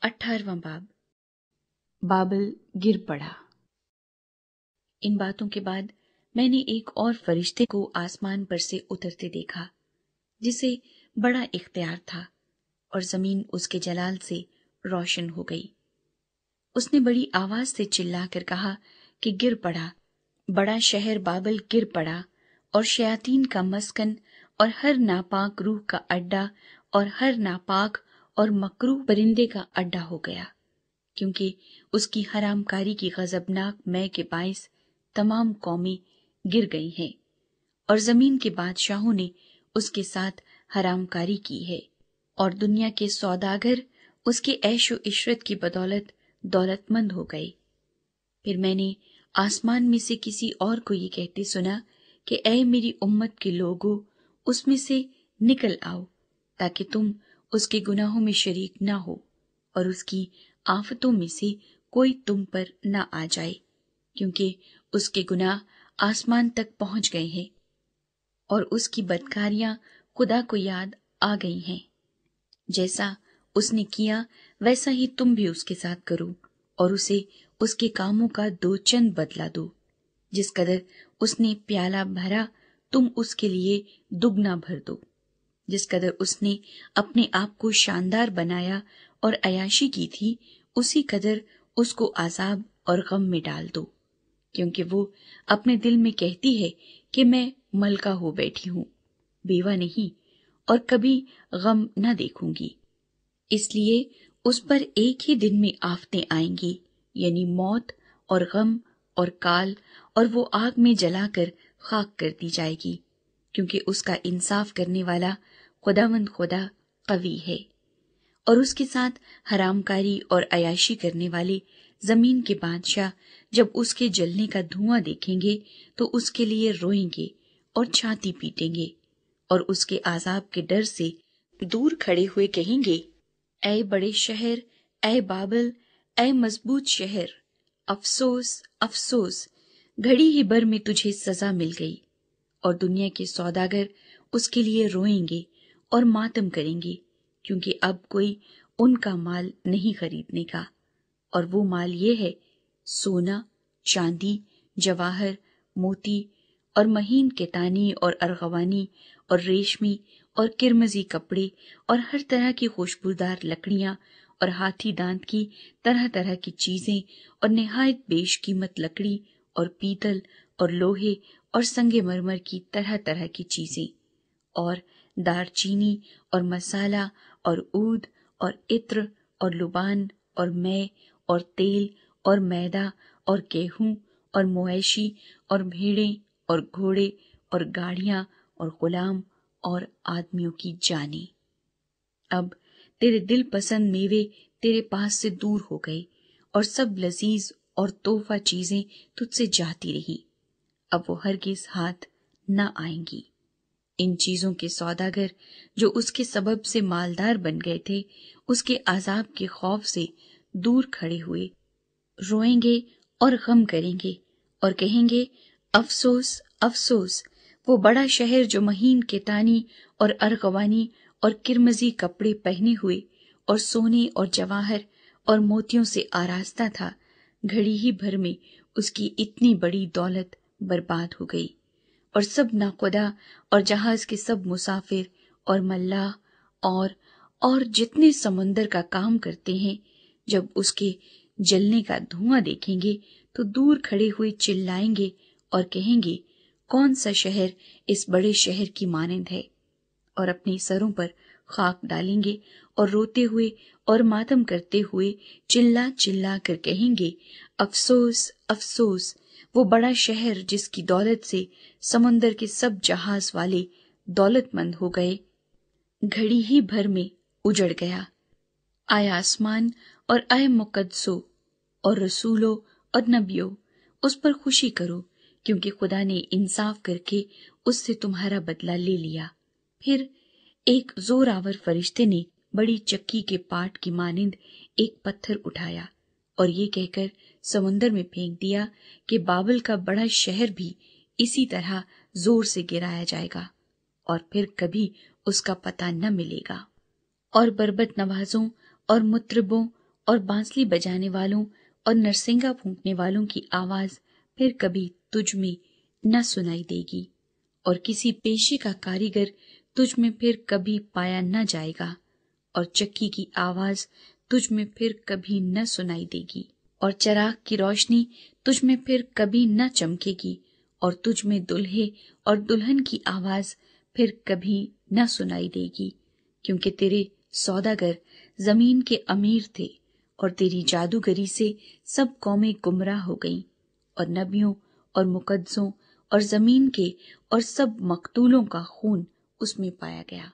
18वां बाब। बाबल गिर पड़ा। इन बातों के बाद मैंने एक और फरिश्ते को आसमान पर से उतरते देखा, जिसे बड़ा इख्तियार था, और जमीन उसके जलाल से रोशन हो गई। उसने बड़ी आवाज से चिल्लाकर कहा कि गिर पड़ा, बड़ा शहर बाबल गिर पड़ा, और शयातीन का मस्कन और हर नापाक रूह का अड्डा और हर नापाक और मकरूह परिंदे का अड्डा हो गया, क्योंकि उसकी हरामकारी की गजबनाक मै के बाइस तमाम कौमें गिर गई हैं, और जमीन के बादशाहों ने उसके साथ हरामकारी की है, और दुनिया के सौदागर उसके ऐशो इशरत की बदौलत दौलतमंद हो गए। फिर मैंने आसमान में से किसी और को ये कहते सुना कि ऐ मेरी उम्मत के लोगों, उसमें से निकल आओ, ताकि तुम उसके गुनाहों में शरीक ना हो, और उसकी आफतों में से कोई तुम पर ना आ जाए, क्योंकि उसके गुनाह आसमान तक पहुंच गए हैं, और उसकी बदकारियां खुदा को याद आ गई हैं। जैसा उसने किया वैसा ही तुम भी उसके साथ करो, और उसे उसके कामों का दो चंद बदला दो। जिस कदर उसने प्याला भरा तुम उसके लिए दुगना भर दो। जिस कदर उसने अपने आप को शानदार बनाया और अयाशी की थी, उसी कदर उसको आजाब और गम में डाल दो, क्योंकि वो अपने दिल में कहती है कि मैं मलका हो बैठी हूँ, बेवा नहीं, और कभी गम न देखूंगी। इसलिए उस पर एक ही दिन में आफतें आएंगी, यानी मौत और गम और काल, और वो आग में जलाकर खाक कर दी जाएगी, क्योंकि उसका इंसाफ करने वाला खुदावंद खुदा कवी है। और उसके साथ हरामकारी और अयाशी करने वाले जमीन के बादशाह जब उसके जलने का धुआं देखेंगे तो उसके लिए रोएंगे और छाती पीटेंगे, और उसके आजाब के डर से दूर खड़े हुए कहेंगे, ऐ बड़े शहर, ऐ बाबल, ऐ मजबूत शहर, अफसोस अफसोस, घड़ी ही भर में तुझे सजा मिल गई। और दुनिया के सौदागर उसके लिए रोएंगे और मातम करेंगे, क्योंकि अब कोई उनका माल नहीं खरीदने का। और वो माल ये है, सोना, चांदी, जवाहर, मोती और महीन केतानी और अर्गवानी और रेशमी और किरमजी कपड़े और हर तरह की खुशबूदार लकड़ियां और हाथी दांत की तरह तरह की चीजें और निहायत बेशकीमत लकड़ी और पीतल और लोहे और संगे मरमर की तरह तरह की चीजें और दारचीनी और मसाला और ऊद और इत्र और लुबान और मै और तेल और मैदा और गेहूं और मोएशी और भेड़ें और घोड़े और गाड़ियां और गुलाम और आदमियों की जानें। अब तेरे दिल पसंद मेवे तेरे पास से दूर हो गए, और सब लजीज और तोहफा चीजें तुझसे जाती रही, अब वो हरगिज हाथ न आएंगी। इन चीजों के सौदागर जो उसके सबब से मालदार बन गए थे, उसके आजाब के खौफ से दूर खड़े हुए रोएंगे और गम करेंगे और कहेंगे, अफसोस अफसोस, वो बड़ा शहर जो महीन केतानी और अर्गवानी और किरमजी कपड़े पहने हुए और सोने और जवाहर और मोतियों से आरास्ता था, घड़ी ही भर में उसकी इतनी बड़ी दौलत बर्बाद हो गई। और सब नाखुदा और जहाज के सब मुसाफिर और मल्लाह और जितने समुंदर का काम करते हैं, जब उसके जलने का धुआं देखेंगे तो दूर खड़े हुए चिल्लाएंगे और कहेंगे, कौन सा शहर इस बड़े शहर की मानंद है। और अपने सरों पर खाक डालेंगे और रोते हुए और मातम करते हुए चिल्ला चिल्ला कर कहेंगे, अफसोस अफसोस, वो बड़ा शहर जिसकी दौलत से समुंदर के सब जहाज वाले दौलतमंद हो गए, घड़ी ही भर में उजड़ गया। आए आसमान और आए मुकद्दसों और रसूलों और नबियों, उस पर खुशी करो, क्योंकि खुदा ने इंसाफ करके उससे तुम्हारा बदला ले लिया। फिर एक जोरावर फरिश्ते ने बड़ी चक्की के पाट की मानिंद एक पत्थर उठाया और ये कहकर समुंदर में फेंक दिया कि बाबल का बड़ा शहर भी इसी तरह जोर से गिराया जाएगा और फिर कभी उसका पता न मिलेगा। और बरबत नवाजों और मुतरबों اور بانسلی بجانے والوں اور نرسنگا پھونکنے والوں کی آواز پھر کبھی تجھ میں نہ سنائی دے گی، اور کسی پیشے کا کاریگر تجھ میں پھر کبھی پایا نہ جائے گا، اور چکی کی آواز تجھ میں پھر کبھی نہ سنائی دے گی، اور چراغ کی روشنی تجھ میں پھر کبھی نہ چمکے گی، اور تجھ میں دلہے اور دلہن کی آواز پھر کبھی نہ سنائی دے گی، کیونکہ تیرے سوداگر زمین کے امیر تھے، اور تیری جادوگری سے سب قومیں گمراہ ہو گئیں، اور نبیوں اور مقدسوں اور زمین کے اور سب مقتولوں کا خون اس میں پایا گیا۔